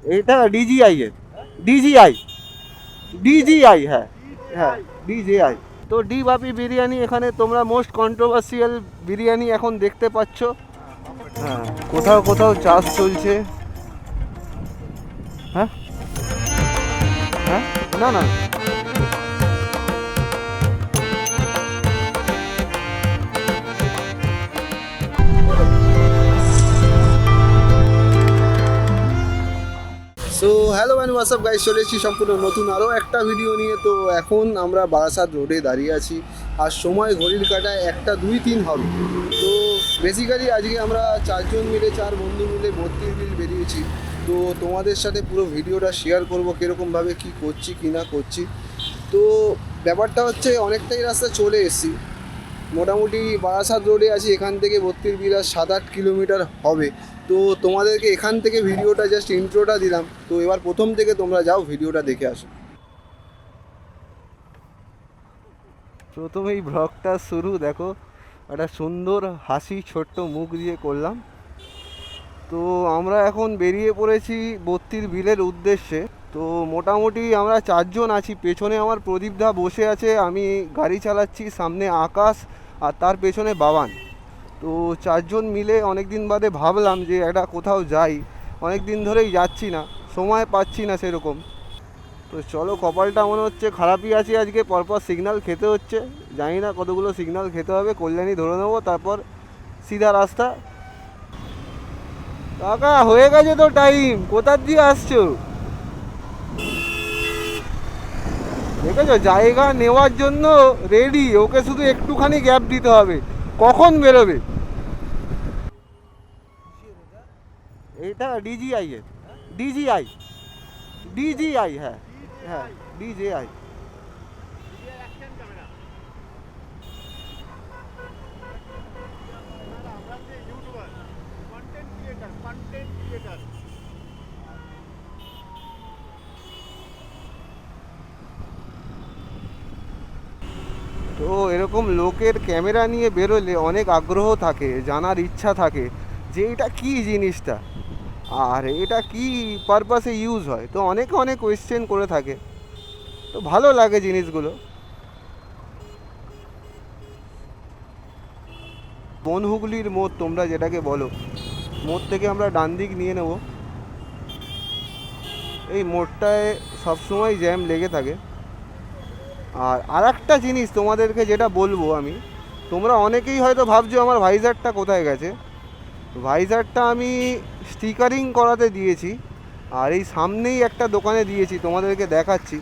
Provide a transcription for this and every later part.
এটা ডিজিআই এর, DJI, DJI, হ্যাঁ হ্যাঁ, ডিজিআই। তো ডি বাপি বিরিয়ানি, এখানে তোমরা মোস্ট কন্ট্রোভার্সিয়াল বিরিয়ানি এখন দেখতে পাচ্ছ। হ্যাঁ, কোথাও কোথাও চাষ চলছে। হ্যাঁ হ্যাঁ, না না, so hello man, WhatsApp guys, চলে এসেছি সম্পূর্ণ নতুন আরও একটা ভিডিও নিয়ে। তো এখন আমরা বারাসাত রোডে দাঁড়িয়ে আছি, আর সময় ঘড়ির কাঁটায় 1:02-3 হবে। তো বেসিক্যালি আজকে আমরা 4 জন মিলে, 4 বন্ধু মিলে 32 বিল বেরিয়েছি। তো তোমাদের সাথে পুরো ভিডিওটা শেয়ার করবো কীরকমভাবে কী করছি কী না করছি। তো ব্যাপারটা হচ্ছে অনেকটাই রাস্তা চলে এসেছি, মোটামুটি বারাসাত রোডে আছি, এখান থেকে 32 বিল আর 7-8 কিলোমিটার হবে। তো তোমাদেরকে এখান থেকে ভিডিওটা জাস্ট ইন্ট্রোটা দিলাম। তো এবার প্রথম থেকে তোমরা যাও ভিডিওটা দেখে আসো। প্রথমেই ব্লগটা শুরু দেখো, একটা সুন্দর হাসি ছোট্ট মুখ দিয়ে করলাম। তো আমরা এখন বেরিয়ে পড়েছি 32 বিলের উদ্দেশ্যে। তো মোটামুটি আমরা 4 জন আছি, পেছনে আমার প্রদীপদা বসে আছে, আমি গাড়ি চালাচ্ছি, সামনে আকাশ, আর তার পেছনে বাবান। তো 4 জন মিলে অনেক দিন বাদে ভাবলাম যে একটা কোথাও যাই, অনেক দিন ধরেই যাচ্ছি না, সময় পাচ্ছি না সেরকম। তো চলো, কপালটা মনে হচ্ছে খারাপই আছে আজকে, পরপর সিগন্যাল খেতে হচ্ছে, জানি না কতগুলো সিগন্যাল খেতে হবে। কল্যাণী ধরে নেবো, তারপর সিধা রাস্তা। কাকা হয়ে গেছে তো টাইম, কোথার দিয়ে আসছো? দেখেছো, জায়গা নেওয়ার জন্য রেডি, ওকে শুধু একটুখানি গ্যাপ দিতে হবে, কখন বেরোবে। এটা ডিজিআই এর, ডিজিআই, ডিজিআই, হ্যাঁ হ্যাঁ, ডিজিআই। তো এরকম লোকের ক্যামেরা নিয়ে বেরোলে অনেক আগ্রহ থাকে, জানার ইচ্ছা থাকে যে এটা কী জিনিসটা, আর এটা কি পারপাসে ইউজ হয়। তো অনেকে অনেক কোয়েশ্চেন করে থাকে, তো ভালো লাগে জিনিসগুলো। বনহুগলির মোড় তোমরা যেটাকে বলো, মোড় থেকে আমরা ডান দিক নিয়ে নেব। এই মোড়টায় সবসময় জ্যাম লেগে থাকে। আর একটা জিনিস তোমাদেরকে যেটা বলবো আমি, তোমরা অনেকেই হয়তো ভাবছো আমার ভাইজারটা কোথায় গেছে। ভাইজারটা আমি স্টিকারিং করাতে দিয়েছি, আর এই সামনেই একটা দোকানে দিয়েছি, তোমাদেরকে দেখাচ্ছি।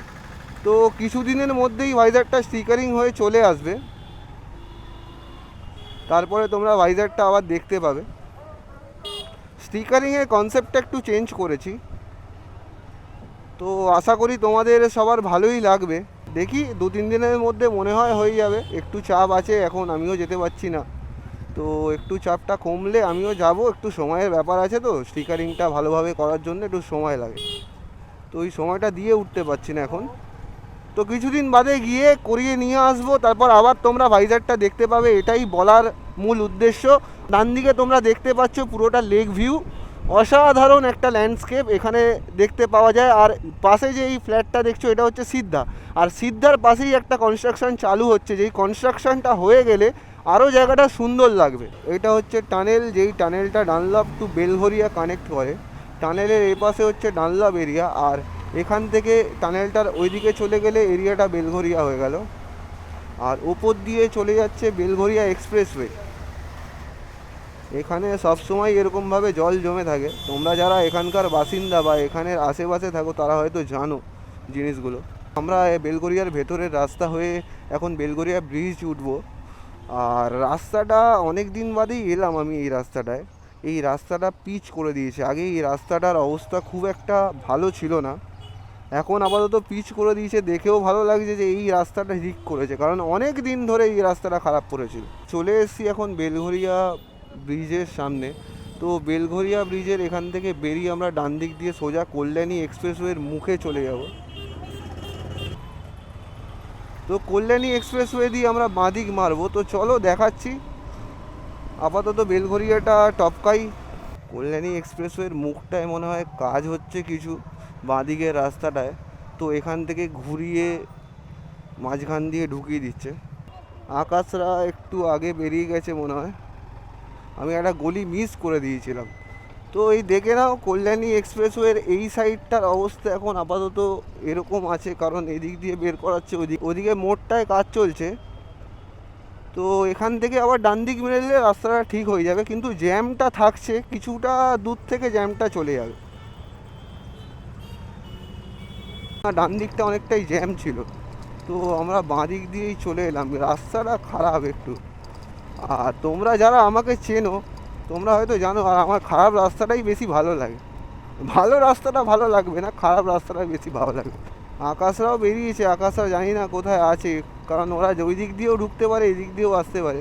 তো কিছুদিনের মধ্যেই ভাইজারটা স্টিকারিং হয়ে চলে আসবে, তারপরে তোমরা ভাইজারটা আবার দেখতে পাবে। স্টিকারিংয়ের কনসেপ্টটা একটু চেঞ্জ করেছি, তো আশা করি তোমাদের সবার ভালোই লাগবে। দেখি 2-3 দিনের মধ্যে মনে হয় হয়ে যাবে। একটু চাপ আছে এখন, আমিও যেতে পারছি না। তো একটু চাপটা কমলে আমিও যাব, একটু সময়ের ব্যাপার আছে, তো স্টিকারিংটা ভালোভাবে করার জন্য একটু সময় লাগে, তো ওই সময়টা দিয়ে উঠতে পারছি না এখন। তো কিছুদিন বাদে গিয়ে করিয়ে নিয়ে আসবো, তারপর আবার তোমরা ভাইজারটা দেখতে পাবে, এটাই বলার মূল উদ্দেশ্য। ডান দিকে তোমরা দেখতে পাচ্ছ পুরোটা লেক ভিউ, অসাধারণ একটা ল্যান্ডস্কেপ এখানে দেখতে পাওয়া যায়। আর পাশে যে এই ফ্ল্যাটটা দেখছো, এটা হচ্ছে সিদ্ধা, আর সিদ্ধার পাশেই একটা কনস্ট্রাকশন চালু হচ্ছে, যেই কনস্ট্রাকশনটা হয়ে গেলে আরও জায়গাটা সুন্দর লাগবে। এটা হচ্ছে টানেল, যেই টানেলটা ডানলপ টু বেলঘরিয়া কানেক্ট করে। টানেলের এই পাশে হচ্ছে ডানলপ এরিয়া, আর এখান থেকে টানেলটার ওইদিকে চলে গেলে এরিয়াটা বেলঘরিয়া হয়ে গেল। আর ওপর দিয়ে চলে যাচ্ছে বেলঘরিয়া এক্সপ্রেসওয়ে। এখানে সবসময় এরকমভাবে জল জমে থাকে, তোমরা যারা এখানকার বাসিন্দা বা এখানের আশেপাশে থাকো তারা হয়তো জানো জিনিসগুলো। আমরা বেলঘরিয়ার ভেতরের রাস্তা হয়ে এখন বেলঘরিয়া ব্রিজ উঠবো। আর রাস্তাটা অনেক দিন বাদেই এলাম আমি এই রাস্তাটায়। এই রাস্তাটা পিচ করে দিয়েছে, আগে এই রাস্তাটার অবস্থা খুব একটা ভালো ছিল না, এখন আপাতত পিচ করে দিয়েছে, দেখেও ভালো লাগছে যে এই রাস্তাটা ঠিক করেছে, কারণ অনেক দিন ধরে এই রাস্তাটা খারাপ করেছিল। চলে এসেছি এখন বেলঘরিয়া ব্রিজের সামনে। তো বেলঘরিয়া ব্রিজের এখান থেকে বেরিয়ে আমরা ডান দিক দিয়ে সোজা কল্যাণী এক্সপ্রেসওয়ের মুখে চলে যাব। তো কল্যাণী এক্সপ্রেসওয়ে দিয়ে আমরা বাঁ দিক মারবো। তো চলো দেখাচ্ছি, আপাতত বেলঘরিয়াটা টপকাই। কল্যাণী এক্সপ্রেসওয়ের মুখটায় মনে হয় কাজ হচ্ছে কিছু, বাঁদিকের রাস্তাটায়। তো এখান থেকে ঘুরিয়ে মাঝখান দিয়ে ঢুকিয়ে দিচ্ছে। আকাশরা একটু আগে বেরিয়ে গেছে মনে হয়, আমি একটা গলি মিস করে দিয়েছিলাম। তো এই দেখে নাও কল্যাণী এক্সপ্রেসওয়ের এই সাইডটার অবস্থা এখন আপাতত এরকম আছে, কারণ এদিক দিয়ে বের করাচ্ছে, ওদিকে মোড়টায় কাজ চলছে। তো এখান থেকে আবার ডান দিক মেরে দিলে রাস্তাটা ঠিক হয়ে যাবে, কিন্তু জ্যামটা থাকছে, কিছুটা দূর থেকে জ্যামটা চলে যাবে। ডান দিকটা অনেকটাই জ্যাম ছিল, তো আমরা বাঁ দিক দিয়েই চলে এলাম। রাস্তাটা খারাপ একটু, আর তোমরা যারা আমাকে চেনো তোমরা হয়তো জানো, আর আমার খারাপ রাস্তাটাই বেশি ভালো লাগে। ভালো রাস্তাটা ভালো লাগবে না, খারাপ রাস্তাটা বেশি ভালো লাগবে। আকাশরাও বেরিয়েছে, আকাশরা জানি না কোথায় আছে, কারণ ওরা ওই দিক দিয়েও ঢুকতে পারে, এই দিক দিয়েও আসতে পারে।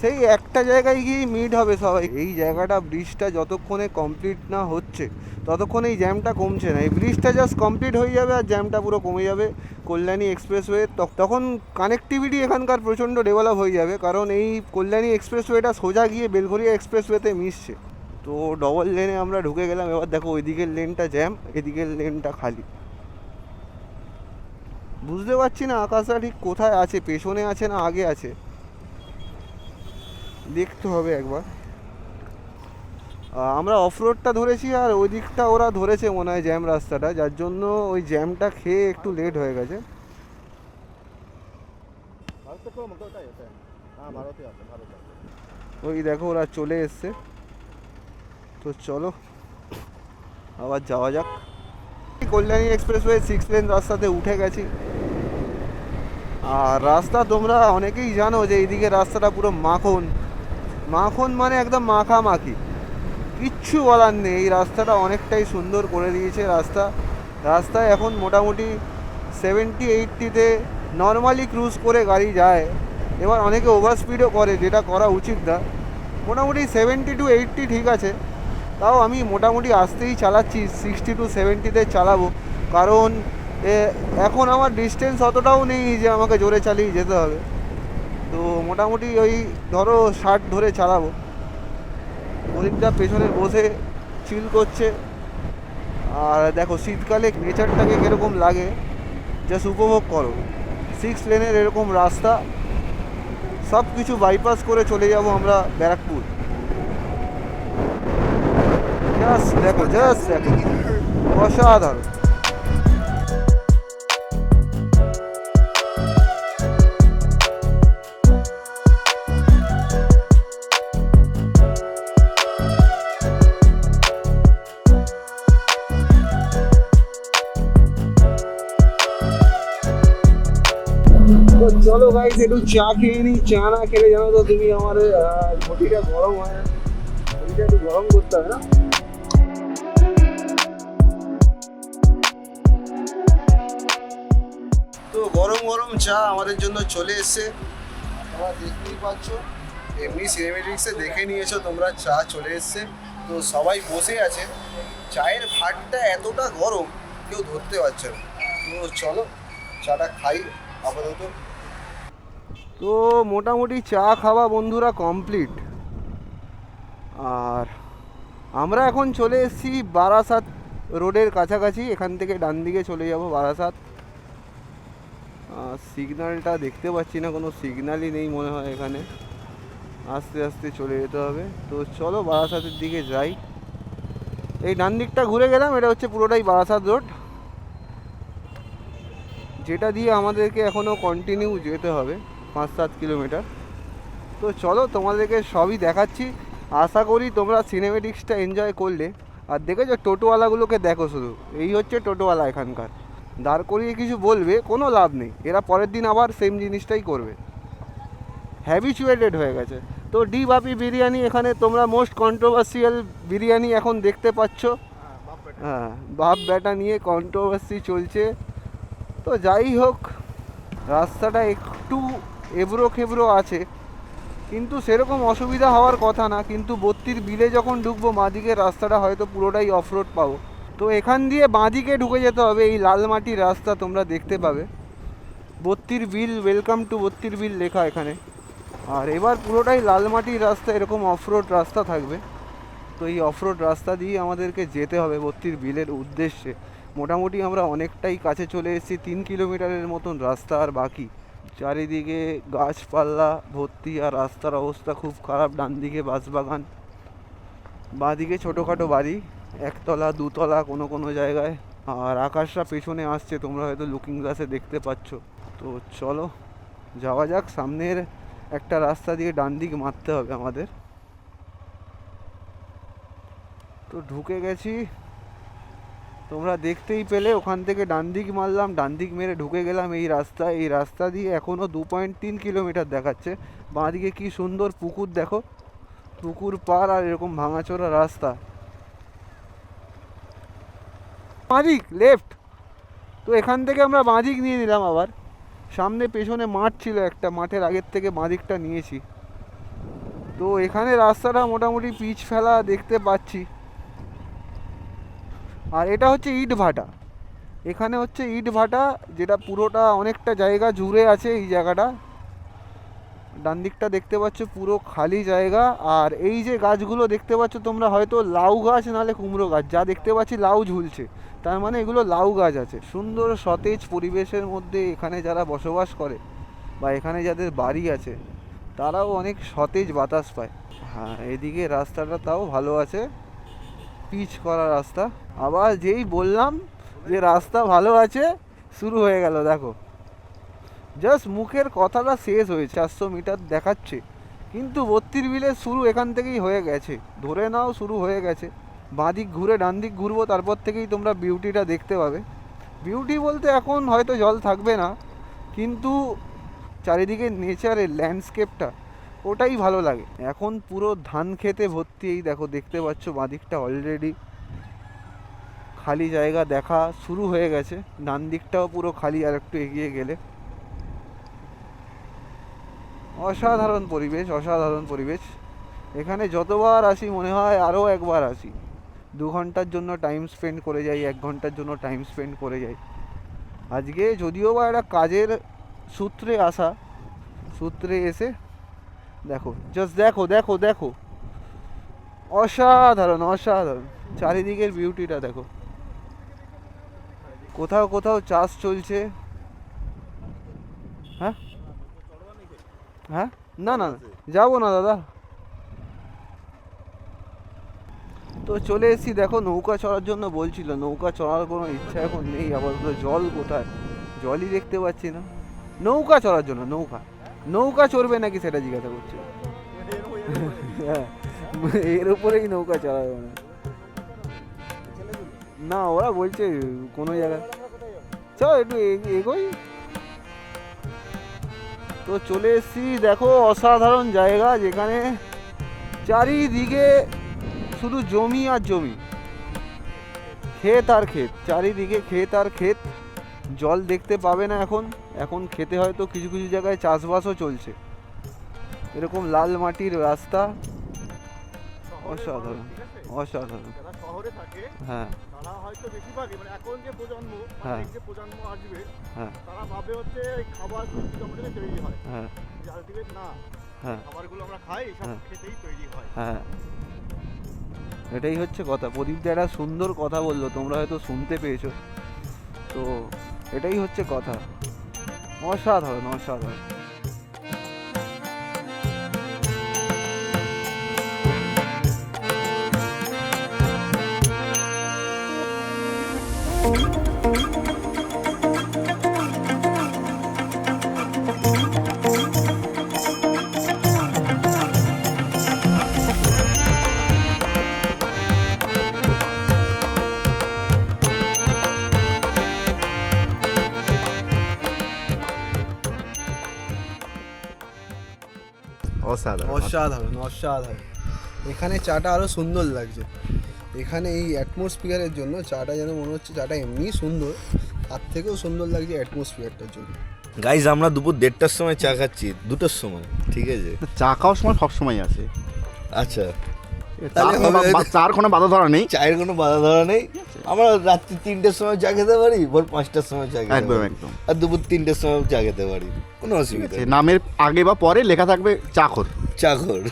সেই একটা জায়গায় গিয়েই মিট হবে সবাই। এই জায়গাটা, ব্রিজটা যতক্ষণে কমপ্লিট না হচ্ছে ততক্ষণ এই জ্যামটা কমছে না। এই ব্রিজটা জাস্ট কমপ্লিট হয়ে যাবে আর জ্যামটা পুরো কমে যাবে কল্যাণী এক্সপ্রেসওয়ে। তখন কানেক্টিভিটি এখানকার প্রচণ্ড ডেভেলপ হয়ে যাবে, কারণ এই কল্যাণী এক্সপ্রেসওয়েটা সোজা গিয়ে বেলঘরিয়া এক্সপ্রেসওয়েতে মিশছে। তো ডবল লেনে আমরা ঢুকে গেলাম। এবার দেখো ওইদিকের লেনটা জ্যাম, এদিকের লেনটা খালি। বুঝতে পারছি না আকাশটা ঠিক কোথায় আছে, পেছনে আছে না আগে আছে, দেখতে হবে একবার। আমরা অফরোডটা ধরেছি আর ওই দিকটা ওরা ধরেছে মনে হয় জ্যাম রাস্তাটা, যার জন্য ওই জ্যামটা খেয়ে একটু লেট হয়ে গেছে। ওই দেখো ওরা চলে এসছে, তো চলো আবার যাওয়া যাক। কল্যাণী এক্সপ্রেসওয়ে 6 লেন রাস্তাতে উঠে গেছি। আর রাস্তা তোমরা অনেকেই জানো যে এইদিকে রাস্তাটা পুরো মাখন, মাখন মানে একদম মাখামাখি, কিচ্ছু বলার নেই। এই রাস্তাটা অনেকটাই সুন্দর করে দিয়েছে। রাস্তায় এখন মোটামুটি 70-80-তে নর্মালি ক্রুজ করে গাড়ি যায়। এবার অনেকে ওভার স্পিডও করে, যেটা করা উচিত না। মোটামুটি 70-80 ঠিক আছে, তাও আমি মোটামুটি আসতেই চালাচ্ছি, 60-70-তে চালাবো, কারণ এখন আমার ডিস্টেন্স অতটাও নেই যে আমাকে জোরে চালিয়ে যেতে হবে। তো মোটামুটি ওই ধরো 60 ধরে চালাবো। ওদিকটা পেছনে বসে চিল করছে। আর দেখো শীতকালে নেচারটাকে কীরকম লাগে জাস্ট উপভোগ করো। 6 লেনের এরকম রাস্তা, সব কিছু বাইপাস করে চলে যাব আমরা ব্যারাকপুর। জাস্ট দেখো অসাধারণ। চলো গাইস একটু চা খেয়ে নিই। চা না খেলে জানো তো তুমি আমার বডিটা গরম হয়, বডিটা একটু গরম করতে হবে না। তো গরম গরম চা আমাদের জন্য চলে এসছে, তোমরা দেখতেই পাচ্ছ। এমনি সিনেমেটিক্সে দেখে নিয়েছো তোমরা, চা চলে এসছে। তো সবাই বসে আছে, চায়ের ভাতটা এতটা গরম কেউ ধরতে পারছে না। তো চলো চাটা খাই আপাতত। তো মোটামুটি চা খাওয়া বন্ধুরা কমপ্লিট, আর আমরা এখন চলে এসেছি বারাসাত রোডের কাছাকাছি। এখান থেকে ডান দিকে চলে যাব বারাসাত। সিগন্যালটা দেখতে পাচ্ছি না, কোনো সিগন্যালই নেই মনে হয় এখানে, আস্তে আস্তে চলে যেতে হবে। তো চলো বারাসাতের দিকে যাই। এই ডান দিকটা ঘুরে গেলাম, এটা হচ্ছে পুরোটাই বারাসাত রোড, যেটা দিয়ে আমাদেরকে এখনও কন্টিনিউ যেতে হবে 5-7 কিলোমিটার। তো চলো তোমাদেরকে সবই দেখাচ্ছি। আশা করি তোমরা সিনেমেটিক্সটা এনজয় করলে। আর দেখেছো টোটোওয়ালাগুলোকে দেখো, শুধু এই হচ্ছে টোটোওয়ালা এখানকার, দাঁড় করিয়ে কিছু বলবে কোনো লাভ নেই, এরা পরের দিন আবার সেম জিনিসটাই করবে, হ্যাবিচুয়েটেড হয়ে গেছে। তো ডি বাপি বিরিয়ানি এখানে তোমরা মোস্ট কন্ট্রোভার্সিয়াল বিরিয়ানি এখন দেখতে পাচ্ছ। হ্যাঁ, বাপ বেটা নিয়ে কন্ট্রোভার্সি চলছে। তো যাই হোক, রাস্তাটা একটু এবড়ো খেবড়ো আছে, কিন্তু সেরকম অসুবিধা হওয়ার কথা না। কিন্তু 32 বিলে যখন ঢুকবো বাঁদিকের রাস্তাটা হয়তো পুরোটাই অফরোড পাবো। তো এখান দিয়ে বাঁদিকে ঢুকে যেতে হবে, এই লাল মাটির রাস্তা তোমরা দেখতে পাবে, 32 বিল, ওয়েলকাম টু 32 বিল লেখা এখানে। আর এবার পুরোটাই লাল মাটির রাস্তা, এরকম অফরোড রাস্তা থাকবে। তো এই অফরোড রাস্তা দিয়ে আমাদেরকে যেতে হবে ভর্তির বিলের উদ্দেশ্যে। মোটামুটি আমরা অনেকটাই কাছে চলে এসেছি, 3 কিলোমিটারের মতন রাস্তা আর বাকি। চারিদিকে গাছপালা ভর্তি আর রাস্তার অবস্থা খুব খারাপ। ডান দিকে বাঁশবাগান, বাঁদিকে ছোটোখাটো বাড়ি, একতলা দুতলা কোনো কোনো জায়গায়। আর আকাশটা পেছনে আসছে, তোমরা হয়তো লুকিং গ্লাসে দেখতে পাচ্ছ। তো চলো যাওয়া যাক, সামনের একটা রাস্তা দিয়ে ডান দিক মারতে হবে আমাদের। তো ঢুকে গেছি, তোমরা দেখতেই পেলে। ওখান থেকে ডান দিক মারলাম, ডান দিক মেরে ঢুকে গেলাম এই রাস্তা দিয়ে এখনও 2.3 কিলোমিটার দেখাচ্ছে। বাঁদিকে কি সুন্দর পুকুর দেখো, পুকুর পার আর এরকম ভাঙাচোরা রাস্তা। বাঁদিক লেফট, তো এখান থেকে আমরা বাঁদিক নিয়ে নিলাম। আবার সামনে পেছনে মাঠ ছিল একটা, মাঠের আগের থেকে বাঁদিকটা নিয়েছি। তো এখানে রাস্তাটা মোটামুটি পিচ ফেলা দেখতে পাচ্ছি। আর এটা হচ্ছে ইট ভাটা, এখানে হচ্ছে ইট ভাটা, যেটা পুরোটা অনেকটা জায়গা জুড়ে আছে। এই জায়গাটা ডান দিকটা দেখতে পাচ্ছ পুরো খালি জায়গা। আর এই যে গাছগুলো দেখতে পাচ্ছ তোমরা, হয়তো লাউ গাছ নাহলে কুমড়ো গাছ, যা দেখতে পাচ্ছি লাউ ঝুলছে, তার মানে এগুলো লাউ গাছ আছে। সুন্দর সতেজ পরিবেশের মধ্যে এখানে যারা বসবাস করে বা এখানে যাদের বাড়ি আছে তারাও অনেক সতেজ বাতাস পায়। হ্যাঁ, এদিকে রাস্তাটা তাও ভালো আছে, পিচ করা রাস্তা। আবার যেই বললাম যে রাস্তা ভালো আছে, শুরু হয়ে গেল দেখো। জাস্ট মুখের কথাটা শেষ হয়েছে, 400 মিটার দেখাচ্ছে, কিন্তু ভর্তির বিলের শুরু এখান থেকেই হয়ে গেছে, ধরে নাও শুরু হয়ে গেছে। বাঁদিক ঘুরে ডান দিক ঘুরবো, তারপর থেকেই তোমরা বিউটিটা দেখতে পাবে। বিউটি বলতে এখন হয়তো জল থাকবে না, কিন্তু চারিদিকে নেচারের ল্যান্ডস্কেপটা ওটাই ভালো লাগে। এখন পুরো ধান খেতে ভর্তি, এই দেখো দেখতে পাচ্ছ বাঁদিকটা অলরেডি খালি জায়গা দেখা শুরু হয়ে গেছে, ডান দিকটাও পুরো খালি আর একটু এগিয়ে গেলে। অসাধারণ পরিবেশ, অসাধারণ পরিবেশ। এখানে যতবার আসি মনে হয় আরও একবার আসি। 2 ঘন্টার জন্য টাইম স্পেন্ড করে যাই, 1 ঘন্টার জন্য টাইম স্পেন্ড করে যাই। আজকে যদিও বা একটা কাজের সূত্রে আসা, সূত্রে এসে দেখো, জাস্ট দেখো দেখো দেখো, অসাধারণ অসাধারণ চারিদিকের বিউটিটা দেখো। কোথাও কোথাও চাষ চলছে। হ্যাঁ হ্যাঁ, না না যাবো না দাদা। তো চলে এসেছি, দেখো নৌকা চড়ার জন্য বলছিল, নৌকা চড়ার কোনো ইচ্ছা এখন নেই। আপাতত জল কোথায়, জলই দেখতে পাচ্ছি না। নৌকা চড়ার জন্য, নৌকা নৌকা চড়বে নাকি সেটা জিজ্ঞাসা করছে। হ্যাঁ, এর উপরেই নৌকা চড়াবে না, ওরা বলছে কোনো জায়গায় চল একটু এগোই। তো চলে এসেছি, দেখো অসাধারণ জায়গা, যেখানে চারিদিকে শুধু জমি আর জমি, ক্ষেত আর ক্ষেত, চারিদিকে ক্ষেত আর ক্ষেত। জল দেখতে পাবে না এখন, এখন খেতে হয়তো কিছু কিছু জায়গায় চাষবাসও চলছে। এরকম লাল মাটির রাস্তা, অসাধারণ অসাধারণ। শহরে থাকে, হ্যাঁ, তারা হয়তো বেশিরভাগই মানে এখন যে প্রজন্ম, যে প্রজন্ম আসবে, হ্যাঁ, তারা ভাবে হচ্ছে এই খাবার জমিতে তৈরি হয়, হ্যাঁ, আলটিমেট না, হ্যাঁ, খাবারগুলো আমরা খাই সব খেতেই তৈরি হয়। হ্যাঁ, এটাই হচ্ছে কথা। প্রদীপ দা একটা সুন্দর কথা বললো, তোমরা হয়তো শুনতে পেয়েছো। তো এটাই হচ্ছে কথা, অসাধারণ অসাধারণ। অসাধারণ অসাধারণ অসাধারণ। এখানে চাটা আরও সুন্দর লাগছে, এখানে এই অ্যাটমসফিয়ারের জন্য চাটা যেন মনে হচ্ছে চাটা এমনি সুন্দর, তার থেকেও সুন্দর লাগছে অ্যাটমসফিয়ারটার জন্য। গাইজ, আমরা দুপুর 1:30টার সময় চা খাচ্ছি, 2টোর সময়, ঠিক আছে? চা খাওয়ার সময় সব সময় আছে। আচ্ছা, চার কোনো বাধা ধরা নেই, চায়ের কোনো বাধা ধরা নেই। আমরা রাত্রি 3টের সময় চা খেতে পারি, ভোর 5টার সময় চা খেতে একদম পারি, একদম। আর দুপুর 3টের সময় চা খেতে পারি, কোনো অসুবিধা নেই। নামের আগে বা পরে লেখা থাকবে চাখর। চাখর।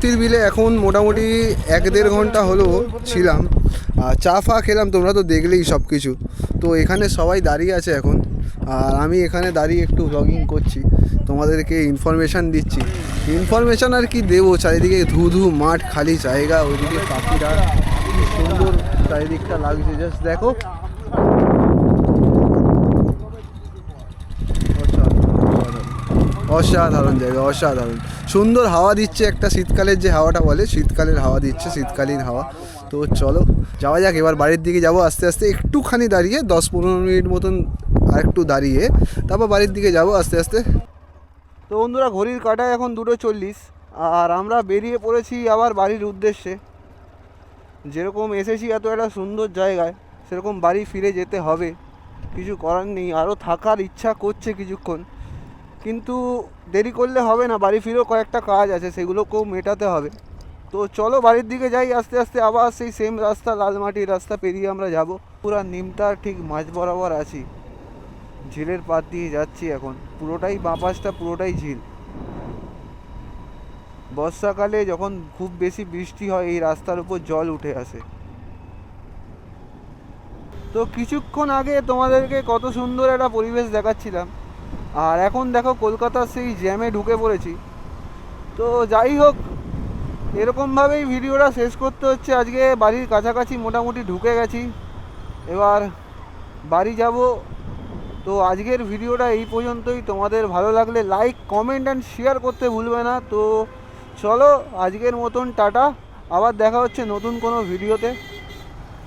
তীর বিলে এখন মোটামুটি 1-1.5 ঘন্টা হলো ছিলাম, আর চা ফা খেলাম, তোমরা তো দেখলেই সব কিছু। তো এখানে সবাই দাঁড়িয়ে আছে এখন, আর আমি এখানে দাঁড়িয়ে একটু ব্লগিং করছি, তোমাদেরকে ইনফরমেশান দিচ্ছি। ইনফরমেশান আর কি দেবো, চারিদিকে ধু ধু মাঠ, খালি জায়গা, ওইদিকে পাখিরা, কি সুন্দর চারিদিকটা লাগছে, জাস্ট দেখো। অসাধারণ জায়গা, অসাধারণ সুন্দর হাওয়া দিচ্ছে, একটা শীতকালের যে হাওয়াটা বলে, শীতকালের হাওয়া দিচ্ছে, শীতকালীন হাওয়া। তো চলো যাওয়া যাক, এবার বাড়ির দিকে যাবো আস্তে আস্তে, একটুখানি দাঁড়িয়ে 10-15 মিনিট মতন আর একটু দাঁড়িয়ে তারপর বাড়ির দিকে যাবো আস্তে আস্তে। তো বন্ধুরা, ঘড়ির কাঁটায় এখন 2:40, আর আমরা বেরিয়ে পড়েছি আবার বাড়ির উদ্দেশ্যে। যেরকম এসেছি এত একটা সুন্দর জায়গায়, সেরকম বাড়ি ফিরে যেতে হবে, কিছু করার নেই। আরও থাকার ইচ্ছা করছে কিছুক্ষণ, কিন্তু দেরি করলে হবে না, বাড়ি ফিরেও কয়েকটা কাজ আছে, সেগুলোকেও মেটাতে হবে। তো চলো বাড়ির দিকে যাই আস্তে আস্তে, আবার সেই সেম রাস্তা, লালমাটির রাস্তা পেরিয়ে আমরা যাব। পুরা নিমটার ঠিক মাঝ বরাবর আছি, ঝিলের পাড় দিয়ে যাচ্ছি এখন, পুরোটাই বাঁ পাশটা পুরোটাই ঝিল। বর্ষাকালে যখন খুব বেশি বৃষ্টি হয়, এই রাস্তার উপর জল উঠে আসে। তো কিছুক্ষণ আগে তোমাদেরকে কত সুন্দর একটা পরিবেশ দেখাচ্ছিলাম, আর এখন দেখো কলকাতার সেই জ্যামে ঢুকে পড়েছি। তো যাই হোক, এরকমভাবেই ভিডিওটা শেষ করতে হচ্ছে। আজকে বাড়ির কাছাকাছি মোটামুটি ঢুকে গেছি, এবার বাড়ি যাব। তো আজকের ভিডিওটা এই পর্যন্তই। তোমাদের ভালো লাগলে লাইক, কমেন্ট অ্যান্ড শেয়ার করতে ভুলবে না। তো চলো আজকের মতন টাটা, আবার দেখা হচ্ছে নতুন কোনো ভিডিওতে।